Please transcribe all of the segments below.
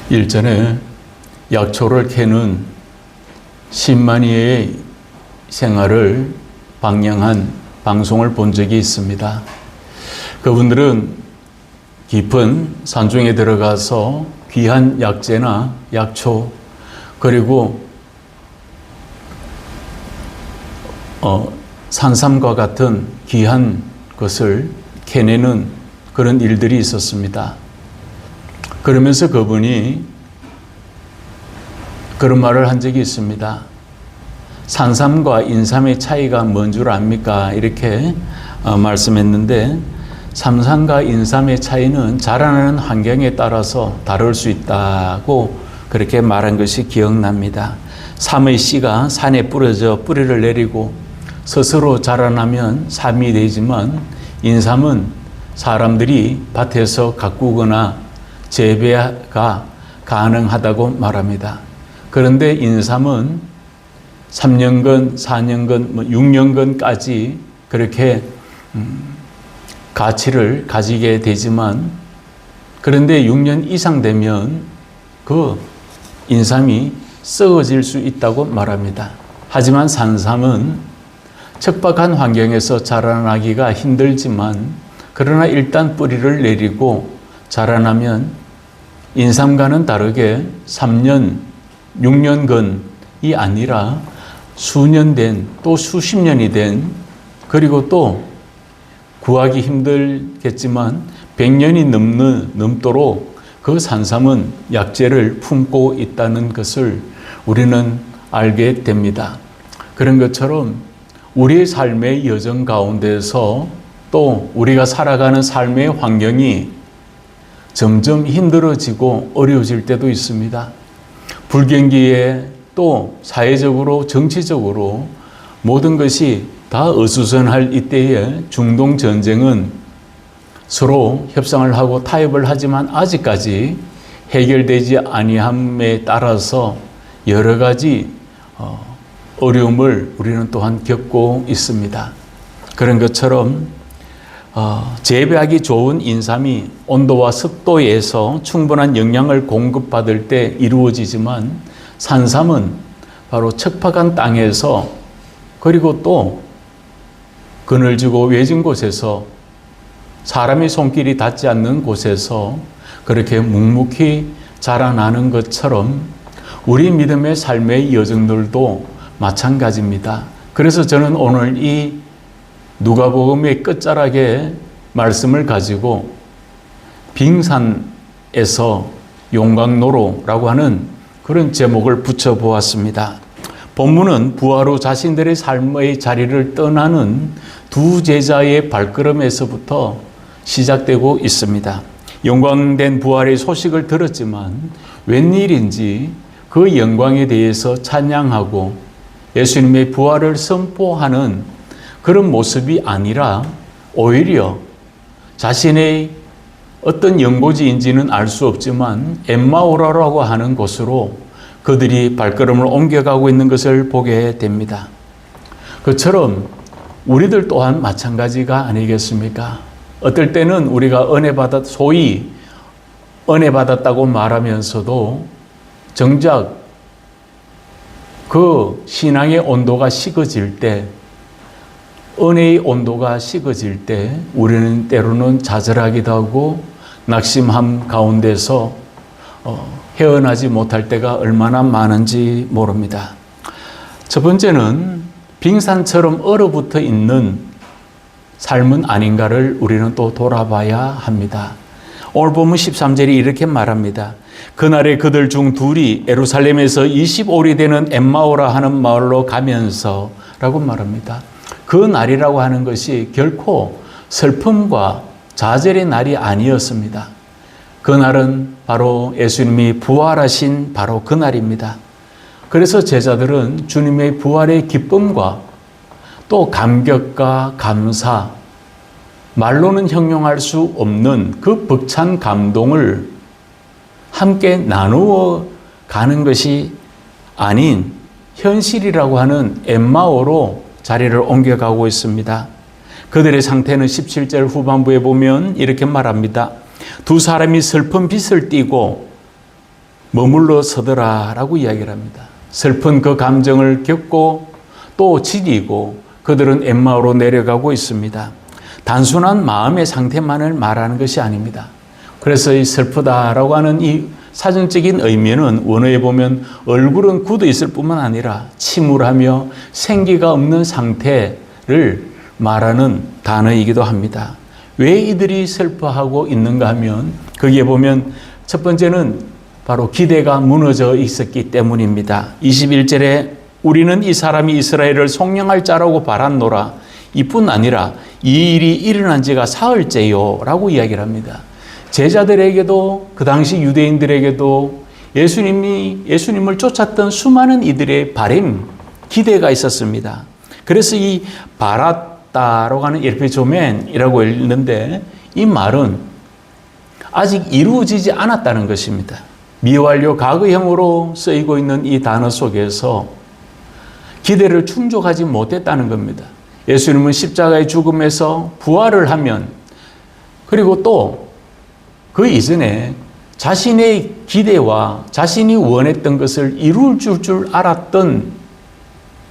일전에 약초를 캐는 신만이의 생활을 방영한 방송을 본 적이 있습니다. 그분들은 깊은 산중에 들어가서 귀한 약재나 약초 그리고 산삼과 같은 귀한 것을 캐내는 그런 일들이 있었습니다. 그러면서 그분이 그런 말을 한 적이 있습니다. 산삼과 인삼의 차이가 뭔 줄 압니까? 이렇게 말씀했는데, 산삼과 인삼의 차이는 자라나는 환경에 따라서 다를 수 있다고 그렇게 말한 것이 기억납니다. 삼의 씨가 산에 뿌려져 뿌리를 내리고 스스로 자라나면 삼이 되지만, 인삼은 사람들이 밭에서 가꾸거나 재배가 가능하다고 말합니다. 그런데 인삼은 3년근, 4년근, 6년근까지 그렇게 가치를 가지게 되지만, 그런데 6년 이상 되면 그 인삼이 썩어질 수 있다고 말합니다. 하지만 산삼은 척박한 환경에서 자라나기가 힘들지만, 그러나 일단 뿌리를 내리고 자라나면 인삼과는 다르게 3년, 6년근이 아니라 수년 된, 또 수십 년이 된, 그리고 또 구하기 힘들겠지만 100년이 넘도록 그 산삼은 약재를 품고 있다는 것을 우리는 알게 됩니다. 그런 것처럼 우리의 삶의 여정 가운데서 또 우리가 살아가는 삶의 환경이 점점 힘들어지고 어려워질 때도 있습니다. 불경기에 또 사회적으로 정치적으로 모든 것이 다 어수선할 이때에 중동 전쟁은 서로 협상을 하고 타협을 하지만 아직까지 해결되지 아니함에 따라서 여러 가지 어려움을 우리는 또한 겪고 있습니다. 그런 것처럼 재배하기 좋은 인삼이 온도와 습도에서 충분한 영양을 공급받을 때 이루어지지만, 산삼은 바로 척박한 땅에서 그리고 또 그늘지고 외진 곳에서 사람의 손길이 닿지 않는 곳에서 그렇게 묵묵히 자라나는 것처럼 우리 믿음의 삶의 여정들도 마찬가지입니다. 그래서 저는 오늘 이 누가복음의 끝자락에 말씀을 가지고 빙산에서 용광로로라고 하는 그런 제목을 붙여보았습니다. 본문은 부활 후 자신들의 삶의 자리를 떠나는 두 제자의 발걸음에서부터 시작되고 있습니다. 영광된 부활의 소식을 들었지만 웬일인지 그 영광에 대해서 찬양하고 예수님의 부활을 선포하는 그런 모습이 아니라 오히려 자신의 어떤 연고지인지는 알 수 없지만 엠마오라라고 하는 곳으로 그들이 발걸음을 옮겨가고 있는 것을 보게 됩니다. 그처럼 우리들 또한 마찬가지가 아니겠습니까? 어떨 때는 우리가 소위 은혜 받았다고 말하면서도 정작 그 신앙의 온도가 식어질 때, 은혜의 온도가 식어질 때 우리는 때로는 좌절하기도 하고 낙심함 가운데서 헤어나지 못할 때가 얼마나 많은지 모릅니다. 첫 번째는 빙산처럼 얼어붙어 있는 삶은 아닌가를 우리는 또 돌아봐야 합니다. 오늘 본문 13절이 이렇게 말합니다. 그날에 그들 중 둘이 예루살렘에서 25리 되는 엠마오라 하는 마을로 가면서 라고 말합니다. 그 날이라고 하는 것이 결코 슬픔과 좌절의 날이 아니었습니다. 그날은 바로 예수님이 부활하신 바로 그 날입니다. 그래서 제자들은 주님의 부활의 기쁨과 또 감격과 감사, 말로는 형용할 수 없는 그 벅찬 감동을 함께 나누어 가는 것이 아닌 현실이라고 하는 엠마오로 자리를 옮겨가고 있습니다. 그들의 상태는 17절 후반부에 보면 이렇게 말합니다. 두 사람이 슬픈 빛을 띠고 머물러 서더라라고 이야기를 합니다. 슬픈 그 감정을 겪고 또 지리고 그들은 엠마오로 내려가고 있습니다. 단순한 마음의 상태만을 말하는 것이 아닙니다. 그래서 이 슬프다라고 하는 이 사전적인 의미는 원어에 보면 얼굴은 굳어 있을 뿐만 아니라 침울하며 생기가 없는 상태를 말하는 단어이기도 합니다. 왜 이들이 슬퍼하고 있는가 하면 거기에 보면 첫 번째는 바로 기대가 무너져 있었기 때문입니다. 21절에 우리는 이 사람이 이스라엘을 속량할 자라고 바랐노라. 이뿐 아니라 이 일이 일어난 지가 사흘째요 라고 이야기를 합니다. 제자들에게도 그 당시 유대인들에게도 예수님을 쫓았던 수많은 이들의 바람, 기대가 있었습니다. 그래서 이 바랐다라고 하는 에피조멘이라고 읽는데 이 말은 아직 이루어지지 않았다는 것입니다. 미완료 과거형으로 쓰이고 있는 이 단어 속에서 기대를 충족하지 못했다는 겁니다. 예수님은 십자가의 죽음에서 부활을 하면 그리고 또 그 이전에 자신의 기대와 자신이 원했던 것을 이룰 줄 알았던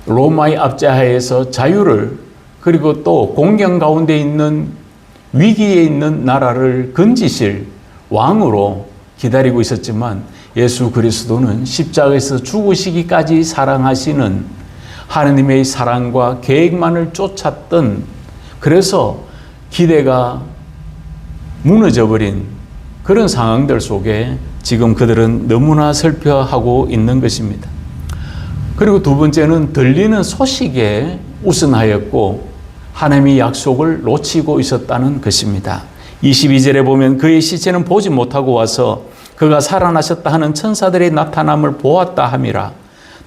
로마의 압제하에서 자유를 그리고 또 공경 가운데 있는 위기에 있는 나라를 건지실 왕으로 기다리고 있었지만 예수 그리스도는 십자가에서 죽으시기까지 사랑하시는 하느님의 사랑과 계획만을 쫓았던 그래서 기대가 무너져버린 그런 상황들 속에 지금 그들은 너무나 슬퍼하고 있는 것입니다. 그리고 두 번째는 들리는 소식에 우선하였고 하나님의 약속을 놓치고 있었다는 것입니다. 22절에 보면 그의 시체는 보지 못하고 와서 그가 살아나셨다 하는 천사들의 나타남을 보았다 함이라.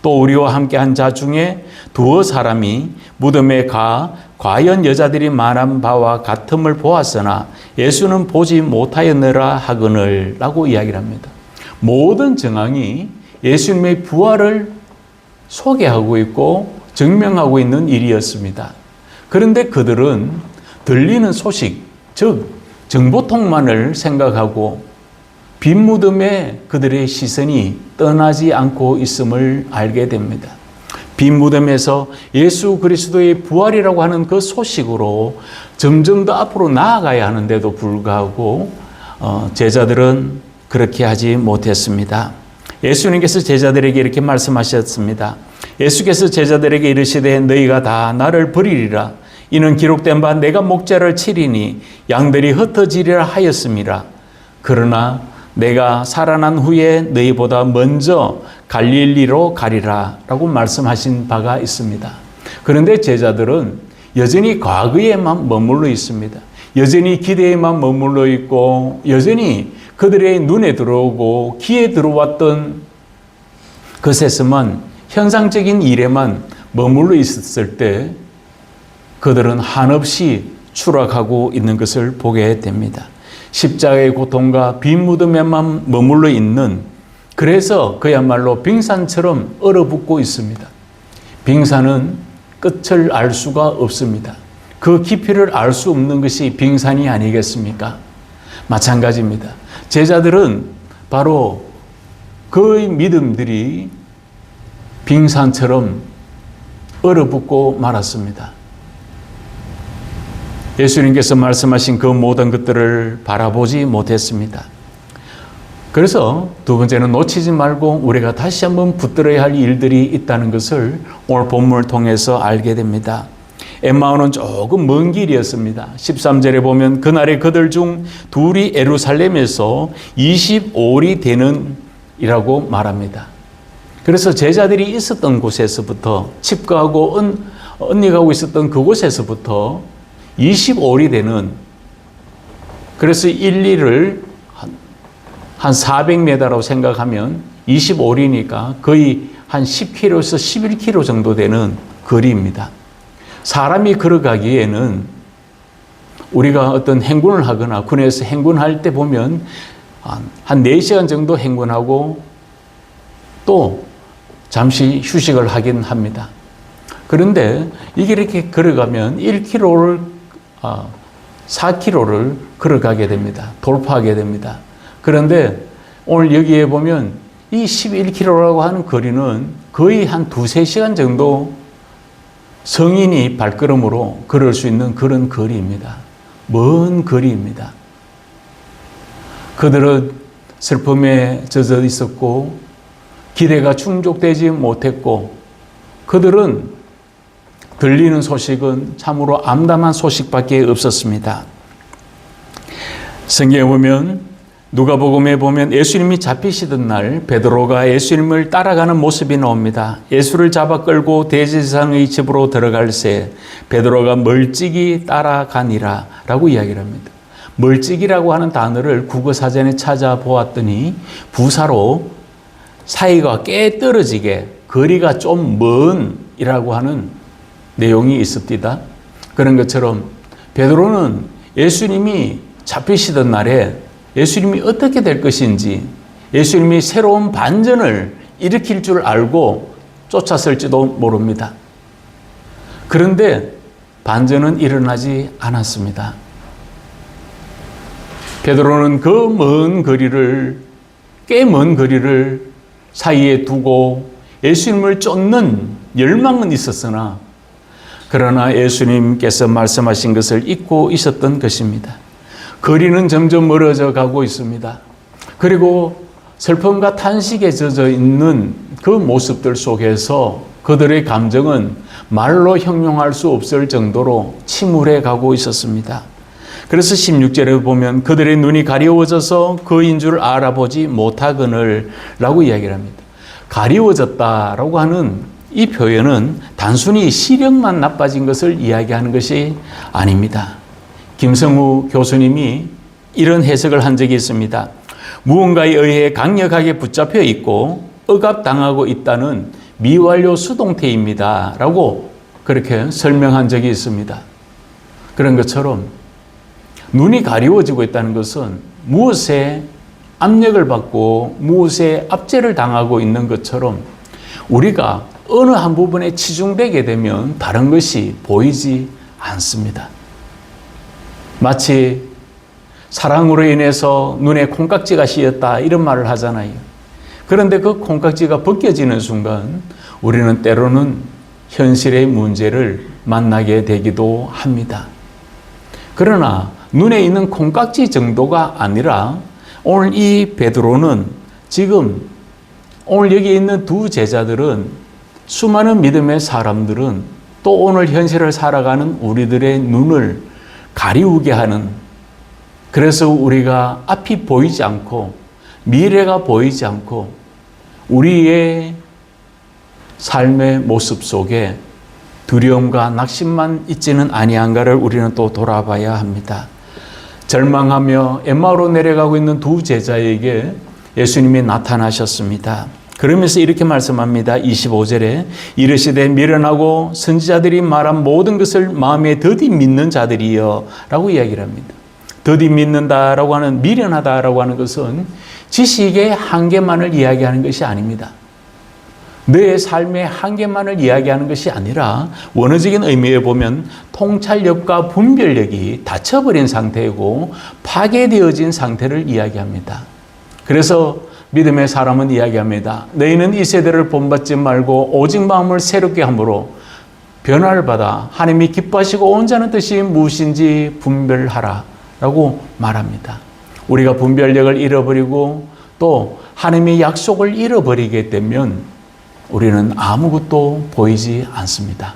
또 우리와 함께한 자 중에 두어 사람이 무덤에 과연 여자들이 말한 바와 같음을 보았으나 예수는 보지 못하였느라 하거늘 라고 이야기를 합니다. 모든 정황이 예수님의 부활을 소개하고 있고 증명하고 있는 일이었습니다. 그런데 그들은 들리는 소식, 즉 정보통만을 생각하고 빈 무덤에 그들의 시선이 떠나지 않고 있음을 알게 됩니다. 빈 무덤에서 예수 그리스도의 부활이라고 하는 그 소식으로 점점 더 앞으로 나아가야 하는데도 불구하고 제자들은 그렇게 하지 못했습니다. 예수님께서 제자들에게 이렇게 말씀하셨습니다. 예수께서 제자들에게 이르시되 너희가 다 나를 버리리라. 이는 기록된 바 내가 목자를 치리니 양들이 흩어지리라 하였음이라. 그러나 내가 살아난 후에 너희보다 먼저 갈릴리로 가리라 라고 말씀하신 바가 있습니다. 그런데 제자들은 여전히 과거에만 머물러 있습니다. 여전히 기대에만 머물러 있고 여전히 그들의 눈에 들어오고 귀에 들어왔던 것에서만 현상적인 일에만 머물러 있었을 때 그들은 한없이 추락하고 있는 것을 보게 됩니다. 십자가의 고통과 빈 무덤에만 머물러 있는 그래서 그야말로 빙산처럼 얼어붙고 있습니다. 빙산은 끝을 알 수가 없습니다. 그 깊이를 알 수 없는 것이 빙산이 아니겠습니까? 마찬가지입니다. 제자들은 바로 그 믿음들이 빙산처럼 얼어붙고 말았습니다. 예수님께서 말씀하신 그 모든 것들을 바라보지 못했습니다. 그래서 두 번째는 놓치지 말고 우리가 다시 한번 붙들어야 할 일들이 있다는 것을 오늘 본문을 통해서 알게 됩니다. 엠마오는 조금 먼 길이었습니다. 13절에 보면 그날에 그들 중 둘이 예루살렘에서 25일이 되는 이라고 말합니다. 그래서 제자들이 있었던 곳에서부터 집가하고 언니가고 있었던 그곳에서부터 25일이 되는 그래서 1리를 한 400m라고 생각하면 25일이니까 거의 한 10km에서 11km 정도 되는 거리입니다. 사람이 걸어가기에는 우리가 어떤 행군을 하거나 군에서 행군할 때 보면 한 4시간 정도 행군하고 또 잠시 휴식을 하긴 합니다. 그런데 이게 이렇게 걸어가면 1km를 4km를 걸어가게 됩니다. 돌파하게 됩니다. 그런데 오늘 여기에 보면 이 11km라고 하는 거리는 거의 한 2-3시간 정도 성인이 발걸음으로 걸을 수 있는 그런 거리입니다. 먼 거리입니다. 그들은 슬픔에 젖어 있었고 기대가 충족되지 못했고 그들은 들리는 소식은 참으로 암담한 소식밖에 없었습니다. 성경에 보면 누가복음에 보면 예수님이 잡히시던 날 베드로가 예수님을 따라가는 모습이 나옵니다. 예수를 잡아 끌고 대제사장의 집으로 들어갈새 베드로가 멀찍이 따라가니라 라고 이야기를 합니다. 멀찍이라고 하는 단어를 국어사전에 찾아보았더니 부사로 사이가 꽤 떨어지게 거리가 좀 먼이라고 하는 내용이 있습니다. 그런 것처럼 베드로는 예수님이 잡히시던 날에 예수님이 어떻게 될 것인지 예수님이 새로운 반전을 일으킬 줄 알고 쫓았을지도 모릅니다. 그런데 반전은 일어나지 않았습니다. 베드로는 그 먼 거리를 꽤 먼 거리를 사이에 두고 예수님을 쫓는 열망은 있었으나 그러나 예수님께서 말씀하신 것을 잊고 있었던 것입니다. 거리는 점점 멀어져 가고 있습니다. 그리고 슬픔과 탄식에 젖어 있는 그 모습들 속에서 그들의 감정은 말로 형용할 수 없을 정도로 침울해 가고 있었습니다. 그래서 16절에 보면 그들의 눈이 가리워져서 그인 줄 알아보지 못하거늘 라고 이야기를 합니다. 가리워졌다라고 하는 이 표현은 단순히 시력만 나빠진 것을 이야기하는 것이 아닙니다. 김성우 교수님이 이런 해석을 한 적이 있습니다. 무언가에 의해 강력하게 붙잡혀 있고 억압당하고 있다는 미완료 수동태입니다. 라고 그렇게 설명한 적이 있습니다. 그런 것처럼 눈이 가리워지고 있다는 것은 무엇에 압력을 받고 무엇에 압제를 당하고 있는 것처럼 우리가 어느 한 부분에 치중되게 되면 다른 것이 보이지 않습니다. 마치 사랑으로 인해서 눈에 콩깍지가 씌었다 이런 말을 하잖아요. 그런데 그 콩깍지가 벗겨지는 순간 우리는 때로는 현실의 문제를 만나게 되기도 합니다. 그러나 눈에 있는 콩깍지 정도가 아니라 오늘 이 베드로는 지금 오늘 여기 있는 두 제자들은 수많은 믿음의 사람들은 또 오늘 현실을 살아가는 우리들의 눈을 가리우게 하는, 그래서 우리가 앞이 보이지 않고 미래가 보이지 않고 우리의 삶의 모습 속에 두려움과 낙심만 있지는 아니한가를 우리는 또 돌아봐야 합니다. 절망하며 엠마오로 내려가고 있는 두 제자에게 예수님이 나타나셨습니다. 그러면서 이렇게 말씀합니다. 25절에 이르시되 미련하고 선지자들이 말한 모든 것을 마음에 더디 믿는 자들이여 라고 이야기를 합니다. 더디 믿는다라고 하는, 미련하다라고 하는 것은 지식의 한계만을 이야기하는 것이 아닙니다. 너의 삶의 한계만을 이야기하는 것이 아니라 원어적인 의미에 보면 통찰력과 분별력이 닫혀버린 상태이고 파괴되어진 상태를 이야기합니다. 그래서 믿음의 사람은 이야기합니다. 너희는 이 세대를 본받지 말고 오직 마음을 새롭게 함으로 변화를 받아 하나님이 기뻐하시고 온전한 뜻이 무엇인지 분별하라 라고 말합니다. 우리가 분별력을 잃어버리고 또 하나님의 약속을 잃어버리게 되면 우리는 아무것도 보이지 않습니다.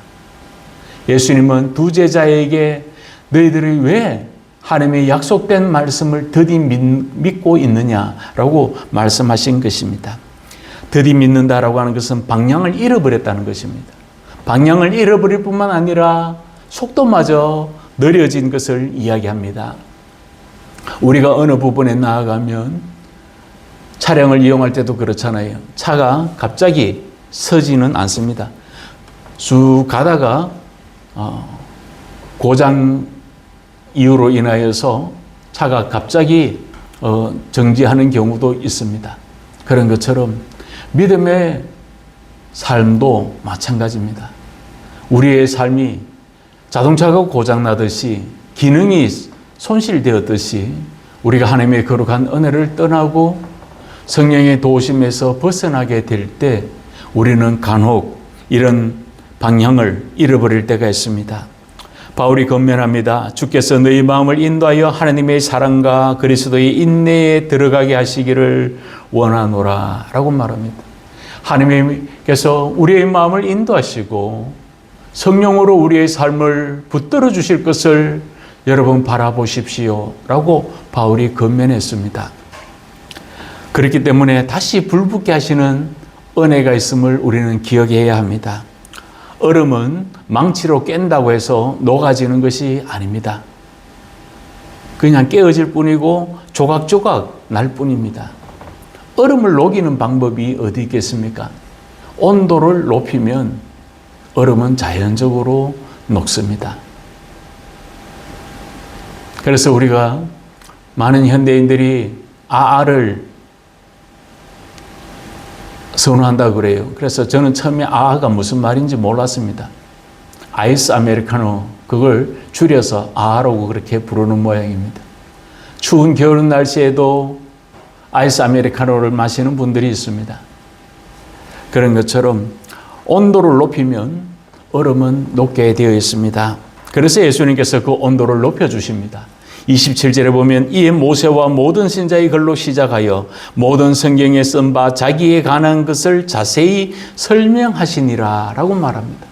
예수님은 두 제자에게 너희들이 왜 하나님의 약속된 말씀을 더디 믿고 있느냐라고 말씀하신 것입니다. 더디 믿는다라고 하는 것은 방향을 잃어버렸다는 것입니다. 방향을 잃어버릴 뿐만 아니라 속도마저 느려진 것을 이야기합니다. 우리가 어느 부분에 나아가면 차량을 이용할 때도 그렇잖아요. 차가 갑자기 서지는 않습니다. 쭉 가다가 고장 이유로 인하여서 차가 갑자기 정지하는 경우도 있습니다. 그런 것처럼 믿음의 삶도 마찬가지입니다. 우리의 삶이 자동차가 고장나듯이 기능이 손실되었듯이 우리가 하나님의 거룩한 은혜를 떠나고 성령의 도우심에서 벗어나게 될 때 우리는 간혹 이런 방향을 잃어버릴 때가 있습니다. 바울이 권면합니다. 주께서 너희 마음을 인도하여 하나님의 사랑과 그리스도의 인내에 들어가게 하시기를 원하노라 라고 말합니다. 하나님께서 우리의 마음을 인도하시고 성령으로 우리의 삶을 붙들어 주실 것을 여러분 바라보십시오 라고 바울이 권면했습니다. 그렇기 때문에 다시 불붙게 하시는 은혜가 있음을 우리는 기억해야 합니다. 얼음은 망치로 깬다고 해서 녹아지는 것이 아닙니다. 그냥 깨어질 뿐이고 조각조각 날 뿐입니다. 얼음을 녹이는 방법이 어디 있겠습니까? 온도를 높이면 얼음은 자연적으로 녹습니다. 그래서 우리가 많은 현대인들이 아아를 선호한다고 그래요. 그래서 저는 처음에 아아가 무슨 말인지 몰랐습니다. 아이스 아메리카노, 그걸 줄여서 아아라고 그렇게 부르는 모양입니다. 추운 겨울 날씨에도 아이스 아메리카노를 마시는 분들이 있습니다. 그런 것처럼 온도를 높이면 얼음은 녹게 되어 있습니다. 그래서 예수님께서 그 온도를 높여주십니다. 27절에 보면 이에 모세와 모든 신자의 글로 시작하여 모든 성경에 쓴 바 자기에 관한 것을 자세히 설명하시니라 라고 말합니다.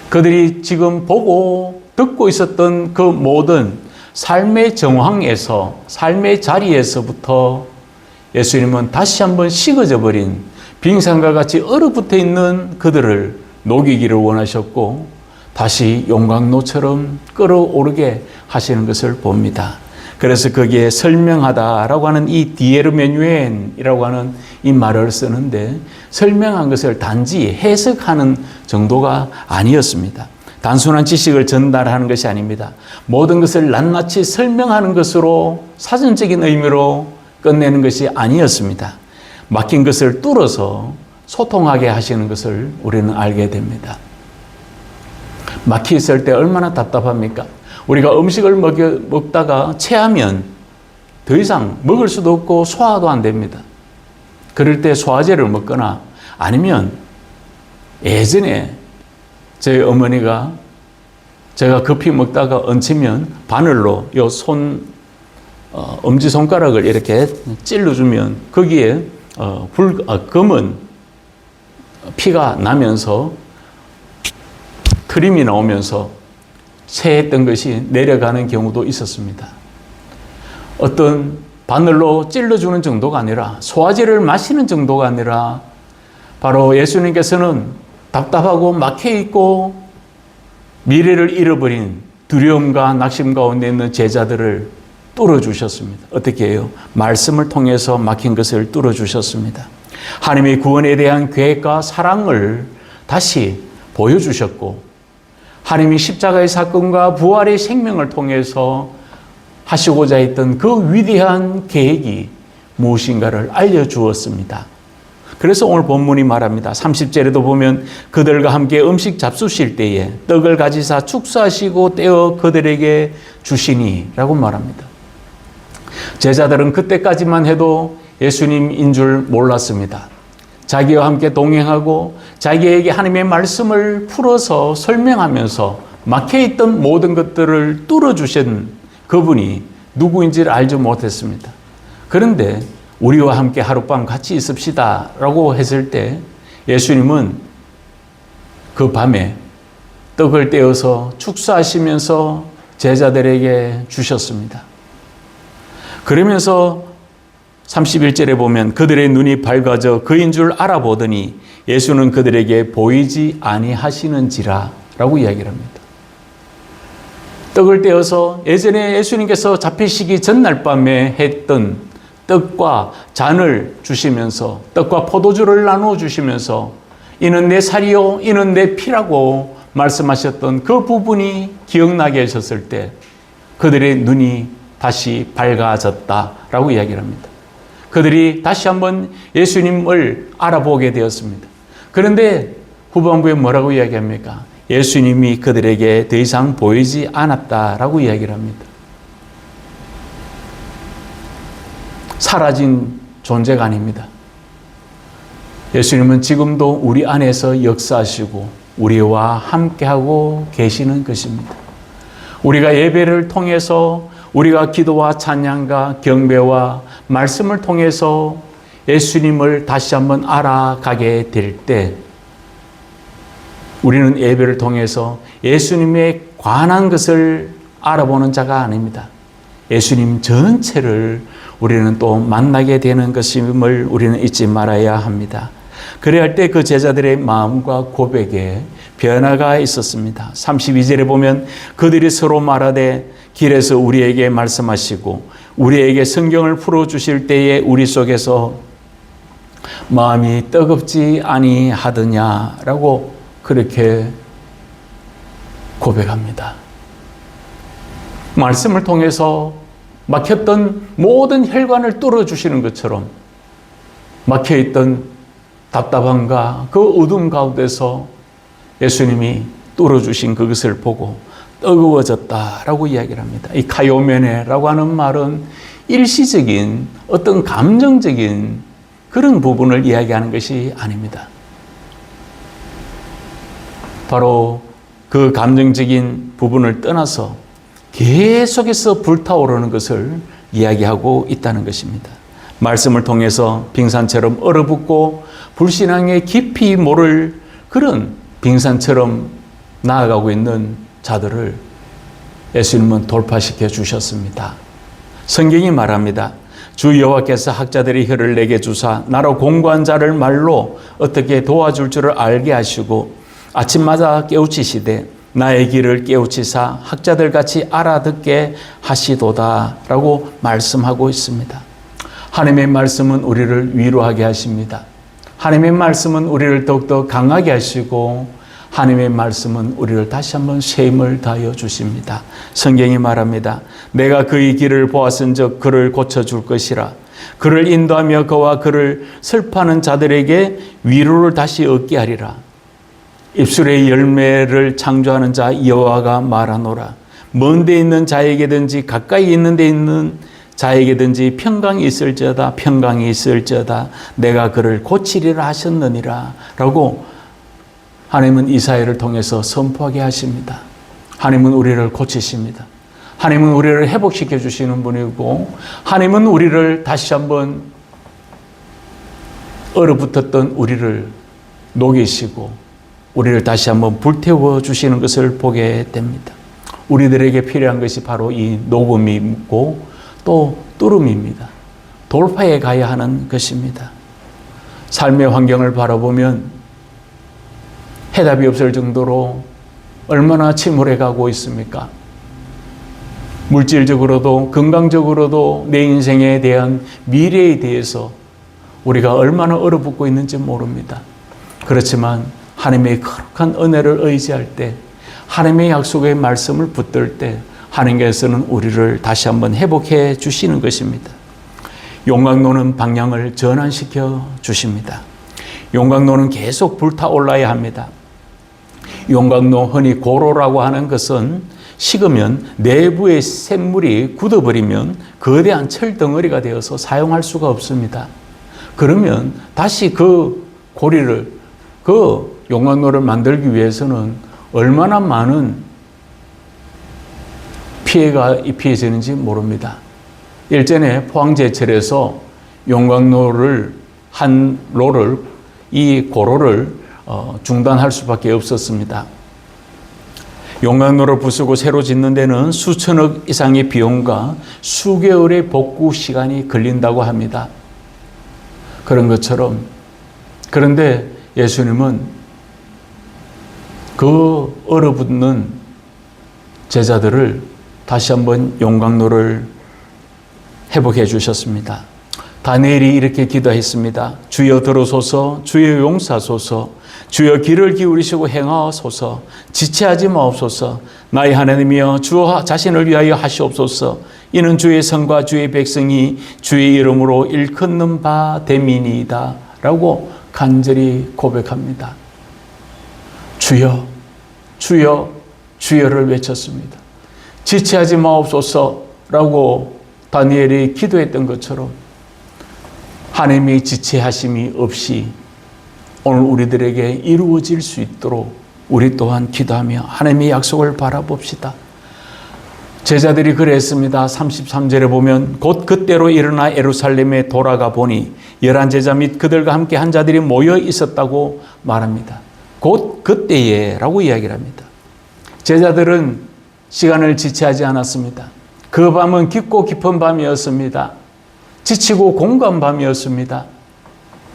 그들이 지금 보고 듣고 있었던 그 모든 삶의 정황에서, 삶의 자리에서부터 예수님은 다시 한번 식어져 버린 빙산과 같이 얼어붙어 있는 그들을 녹이기를 원하셨고 다시 용광로처럼 끓어오르게 하시는 것을 봅니다. 그래서 거기에 설명하다라고 하는 이 디에르메뉴엔이라고 하는 이 말을 쓰는데 설명한 것을 단지 해석하는 정도가 아니었습니다. 단순한 지식을 전달하는 것이 아닙니다. 모든 것을 낱낱이 설명하는 것으로 사전적인 의미로 끝내는 것이 아니었습니다. 막힌 것을 뚫어서 소통하게 하시는 것을 우리는 알게 됩니다. 막혀 있을 때 얼마나 답답합니까? 우리가 음식을 먹다가 체하면 더 이상 먹을 수도 없고 소화도 안 됩니다. 그럴 때 소화제를 먹거나 아니면 예전에 저희 어머니가 제가 급히 먹다가 얹히면 바늘로 요 엄지손가락을 이렇게 찔러주면 거기에 검은 피가 나면서 트림이 나오면서 체했던 것이 내려가는 경우도 있었습니다. 어떤 바늘로 찔러주는 정도가 아니라 소화제를 마시는 정도가 아니라 바로 예수님께서는 답답하고 막혀있고 미래를 잃어버린 두려움과 낙심 가운데 있는 제자들을 뚫어주셨습니다. 어떻게 해요? 말씀을 통해서 막힌 것을 뚫어주셨습니다. 하나님의 구원에 대한 계획과 사랑을 다시 보여주셨고 하나님이 십자가의 사건과 부활의 생명을 통해서 하시고자 했던 그 위대한 계획이 무엇인가를 알려주었습니다. 그래서 오늘 본문이 말합니다. 30절에도 보면 그들과 함께 음식 잡수실 때에 떡을 가지사 축사하시고 떼어 그들에게 주시니 라고 말합니다. 제자들은 그때까지만 해도 예수님인 줄 몰랐습니다. 자기와 함께 동행하고 자기에게 하나님의 말씀을 풀어서 설명하면서 막혀있던 모든 것들을 뚫어주신 그분이 누구인지를 알지 못했습니다. 그런데 우리와 함께 하룻밤 같이 있읍시다 라고 했을 때 예수님은 그 밤에 떡을 떼어서 축사하시면서 제자들에게 주셨습니다. 그러면서 31절에 보면 그들의 눈이 밝아져 그인 줄 알아보더니 예수는 그들에게 보이지 아니하시는지라 라고 이야기를 합니다. 떡을 떼어서 예전에 예수님께서 잡히시기 전날 밤에 했던 떡과 잔을 주시면서 떡과 포도주를 나누어 주시면서 이는 내 살이요 이는 내 피라고 말씀하셨던 그 부분이 기억나게 하셨을 때 그들의 눈이 다시 밝아졌다라고 이야기를 합니다. 그들이 다시 한번 예수님을 알아보게 되었습니다. 그런데 후반부에 뭐라고 이야기합니까? 예수님이 그들에게 더 이상 보이지 않았다라고 이야기를 합니다. 사라진 존재가 아닙니다. 예수님은 지금도 우리 안에서 역사하시고 우리와 함께하고 계시는 것입니다. 우리가 예배를 통해서 우리가 기도와 찬양과 경배와 말씀을 통해서 예수님을 다시 한번 알아가게 될 때 우리는 예배를 통해서 예수님에 관한 것을 알아보는 자가 아닙니다. 예수님 전체를 우리는 또 만나게 되는 것임을 우리는 잊지 말아야 합니다. 그래야 할 때 그 제자들의 마음과 고백에 변화가 있었습니다. 32절에 보면 그들이 서로 말하되 길에서 우리에게 말씀하시고 우리에게 성경을 풀어주실 때에 우리 속에서 마음이 뜨겁지 아니하더냐라고 그렇게 고백합니다. 말씀을 통해서 막혔던 모든 혈관을 뚫어주시는 것처럼 막혀있던 답답함과 그 어둠 가운데서 예수님이 뚫어주신 그것을 보고 뜨거워졌다라고 이야기를 합니다. 이 카이오메네라고 하는 말은 일시적인 어떤 감정적인 그런 부분을 이야기하는 것이 아닙니다. 바로 그 감정적인 부분을 떠나서 계속해서 불타오르는 것을 이야기하고 있다는 것입니다. 말씀을 통해서 빙산처럼 얼어붙고 불신앙에 깊이 모를 그런 빙산처럼 나아가고 있는 자들을 예수님은 돌파시켜 주셨습니다. 성경이 말합니다. 주 여호와께서 학자들의 혀를 내게 주사 나로 공고한 자를 말로 어떻게 도와줄 줄을 알게 하시고 아침마다 깨우치시되 나의 길을 깨우치사 학자들같이 알아듣게 하시도다 라고 말씀하고 있습니다. 하나님의 말씀은 우리를 위로하게 하십니다. 하나님의 말씀은 우리를 더욱더 강하게 하시고 하나님의 말씀은 우리를 다시 한번 새 힘을 다하여 주십니다. 성경이 말합니다. 내가 그의 길을 보았은즉 그를 고쳐줄 것이라. 그를 인도하며 그와 그를 슬퍼하는 자들에게 위로를 다시 얻게 하리라. 입술의 열매를 창조하는 자 여호와가 말하노라. 먼 데 있는 자에게든지 가까이 있는 데 있는 자에게든지 평강이 있을지어다 평강이 있을지어다 내가 그를 고치리라 하셨느니라 라고 하나님은 이사야를 통해서 선포하게 하십니다. 하나님은 우리를 고치십니다. 하나님은 우리를 회복시켜 주시는 분이고 하나님은 우리를 다시 한번 얼어붙었던 우리를 녹이시고 우리를 다시 한번 불태워 주시는 것을 보게 됩니다. 우리들에게 필요한 것이 바로 이 녹음이 있고 또 뚫음입니다. 돌파해 가야 하는 것입니다. 삶의 환경을 바라보면 해답이 없을 정도로 얼마나 침울해 가고 있습니까? 물질적으로도 건강적으로도 내 인생에 대한 미래에 대해서 우리가 얼마나 얼어붙고 있는지 모릅니다. 그렇지만 하나님의 거룩한 은혜를 의지할 때 하나님의 약속의 말씀을 붙들 때 하나님께서는 우리를 다시 한번 회복해 주시는 것입니다. 용광로는 방향을 전환시켜 주십니다. 용광로는 계속 불타올라야 합니다. 용광로 흔히 고로라고 하는 것은 식으면 내부의 샘물이 굳어버리면 거대한 철덩어리가 되어서 사용할 수가 없습니다. 그러면 다시 그 고리를 그 용광로를 만들기 위해서는 얼마나 많은 피해가 입혀지는지 모릅니다. 일전에 포항제철에서 용광로를 한 로를 이 고로를 중단할 수밖에 없었습니다. 용광로를 부수고 새로 짓는 데는 수천억 이상의 비용과 수개월의 복구 시간이 걸린다고 합니다. 그런 것처럼 그런데 예수님은 그 얼어붙는 제자들을 다시 한번 용광로를 회복해 주셨습니다. 다니엘이 이렇게 기도했습니다. 주여 들어소서, 주여 용서하소서, 주여 귀를 기울이시고 행하소서, 지체하지 마옵소서, 나의 하나님이여 주 자신을 위하여 하시옵소서, 이는 주의 성과 주의 백성이 주의 이름으로 일컫는 바 됨이니이다 라고 간절히 고백합니다. 주여, 주여, 주여를 외쳤습니다. 지체하지 마옵소서라고 다니엘이 기도했던 것처럼 하나님의 지체하심이 없이 오늘 우리들에게 이루어질 수 있도록 우리 또한 기도하며 하나님의 약속을 바라봅시다. 제자들이 그랬습니다. 33절에 보면 곧 그때로 일어나 예루살렘에 돌아가 보니 11제자 및 그들과 함께 한 자들이 모여 있었다고 말합니다. 곧 그때에 라고 이야기를 합니다. 제자들은 시간을 지체하지 않았습니다. 그 밤은 깊고 깊은 밤이었습니다. 지치고 공고한 밤이었습니다.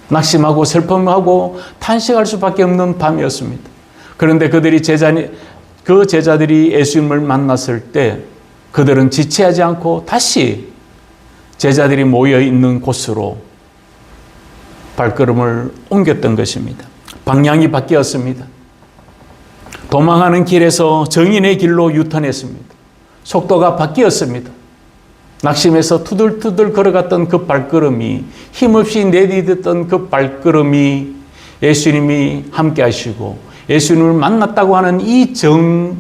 낙심하고 슬픔하고 탄식할 수밖에 없는 밤이었습니다. 그런데 그 제자들이 예수님을 만났을 때 그들은 지체하지 않고 다시 제자들이 모여 있는 곳으로 발걸음을 옮겼던 것입니다. 방향이 바뀌었습니다. 도망하는 길에서 정인의 길로 유턴했습니다. 속도가 바뀌었습니다. 낙심해서 투들투들 걸어갔던 그 발걸음이, 힘없이 내디뎠던 그 발걸음이 예수님이 함께 하시고 예수님을 만났다고 하는 이 정인의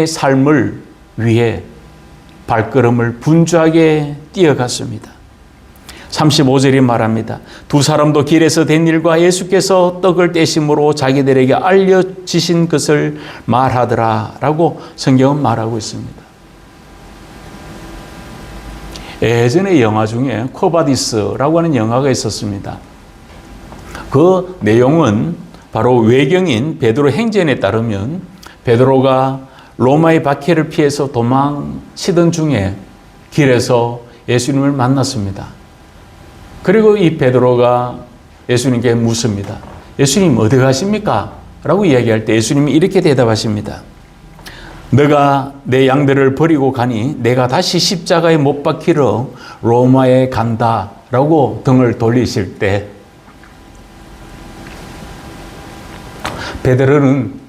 삶을 위해 발걸음을 분주하게 뛰어갔습니다. 35절이 말합니다. 두 사람도 길에서 된 일과 예수께서 떡을 떼심으로 자기들에게 알려지신 것을 말하더라 라고 성경은 말하고 있습니다. 예전에 영화 중에 코바디스라고 하는 영화가 있었습니다. 그 내용은 바로 외경인 베드로 행전에 따르면 베드로가 로마의 박해를 피해서 도망치던 중에 길에서 예수님을 만났습니다. 그리고 이 베드로가 예수님께 묻습니다. 예수님 어디 가십니까? 라고 이야기할 때 예수님이 이렇게 대답하십니다. 너가 내 양들을 버리고 가니 내가 다시 십자가에 못 박히러 로마에 간다 라고 등을 돌리실 때 베드로는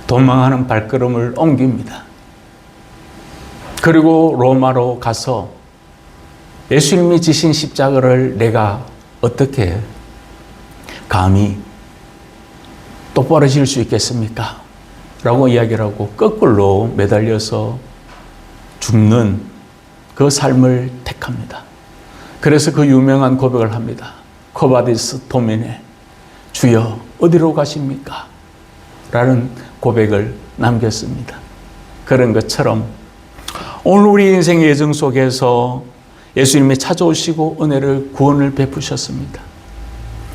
도망하는 발걸음을 옮깁니다. 그리고 로마로 가서 예수님이 지신 십자가를 내가 어떻게 감히 똑바로 질 수 있겠습니까? 라고 이야기를 하고 거꾸로 매달려서 죽는 그 삶을 택합니다. 그래서 그 유명한 고백을 합니다. 코바디스 도미네, 주여 어디로 가십니까? 라는 고백을 남겼습니다. 그런 것처럼 오늘 우리 인생의 여정 속에서 예수님이 찾아오시고 은혜를 구원을 베푸셨습니다.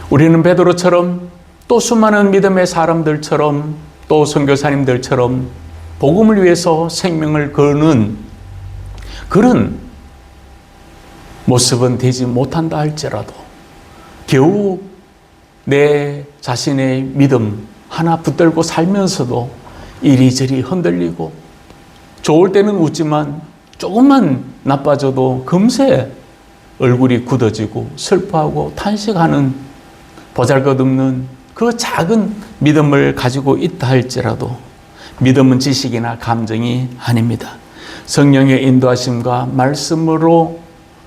우리는 베드로처럼 또 수많은 믿음의 사람들처럼 또 선교사님들처럼 복음을 위해서 생명을 거는 그런 모습은 되지 못한다 할지라도 겨우 내 자신의 믿음 하나 붙들고 살면서도 이리저리 흔들리고 좋을 때는 웃지만 조금만 나빠져도 금세 얼굴이 굳어지고 슬퍼하고 탄식하는 보잘것없는 그 작은 믿음을 가지고 있다 할지라도 믿음은 지식이나 감정이 아닙니다. 성령의 인도하심과 말씀으로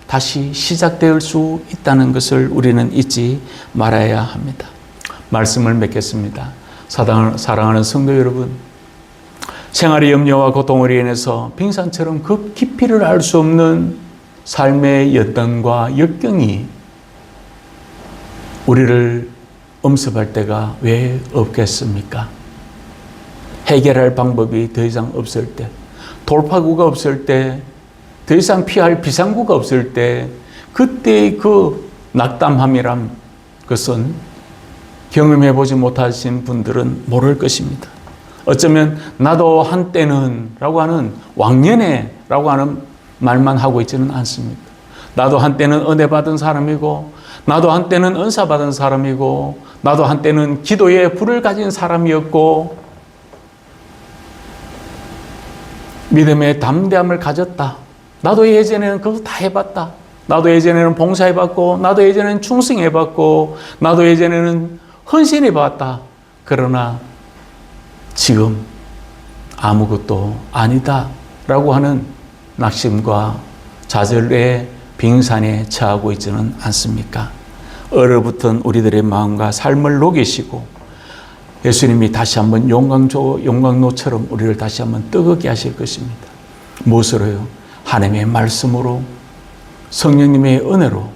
다시 시작될 수 있다는 것을 우리는 잊지 말아야 합니다. 말씀을 맺겠습니다. 사랑하는 성도 여러분, 생활의 염려와 고통으로 인해서 빙산처럼 그 깊이를 알 수 없는 삶의 여건과 역경이 우리를 엄습할 때가 왜 없겠습니까? 해결할 방법이 더 이상 없을 때, 돌파구가 없을 때, 더 이상 피할 비상구가 없을 때, 그때의 그 낙담함이란 것은 경험해보지 못하신 분들은 모를 것입니다. 어쩌면 나도 한때는 라고 하는 왕년에 라고 하는 말만 하고 있지는 않습니다. 나도 한때는 은혜 받은 사람이고 나도 한때는 은사 받은 사람이고 나도 한때는 기도에 불을 가진 사람이었고 믿음의 담대함을 가졌다. 나도 예전에는 그거 다 해봤다. 나도 예전에는 봉사해봤고 나도 예전에는 충성해봤고 나도 예전에는 헌신해봤다. 그러나 지금 아무것도 아니다 라고 하는 낙심과 좌절의 빙산에 처하고 있지는 않습니까? 얼어붙은 우리들의 마음과 삶을 녹이시고 예수님이 다시 한번 용광로처럼 우리를 다시 한번 뜨겁게 하실 것입니다. 무엇으로요? 하나님의 말씀으로, 성령님의 은혜로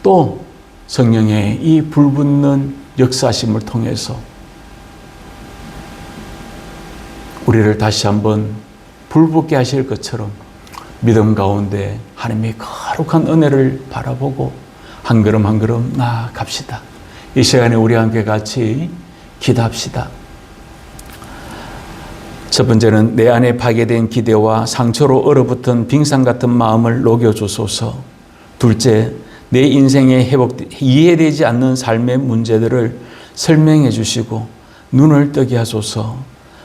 또 성령의 이 불붙는 역사심을 통해서 우리를 다시 한번 불붙게 하실 것처럼 믿음 가운데 하나님의 거룩한 은혜를 바라보고 한 걸음 한 걸음 나아갑시다. 이 시간에 우리 함께 같이 기도합시다. 첫 번째는 내 안에 파괴된 기대와 상처로 얼어붙은 빙산 같은 마음을 녹여주소서. 둘째, 내 인생에 이해되지 않는 삶의 문제들을 설명해 주시고 눈을 뜨게 하소서.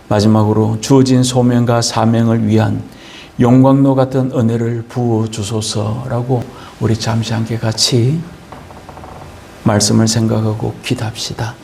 마지막으로 주어진 소명과 사명을 위한 용광로 같은 은혜를 부어주소서라고 우리 잠시 함께 같이 말씀을 생각하고 기도합시다.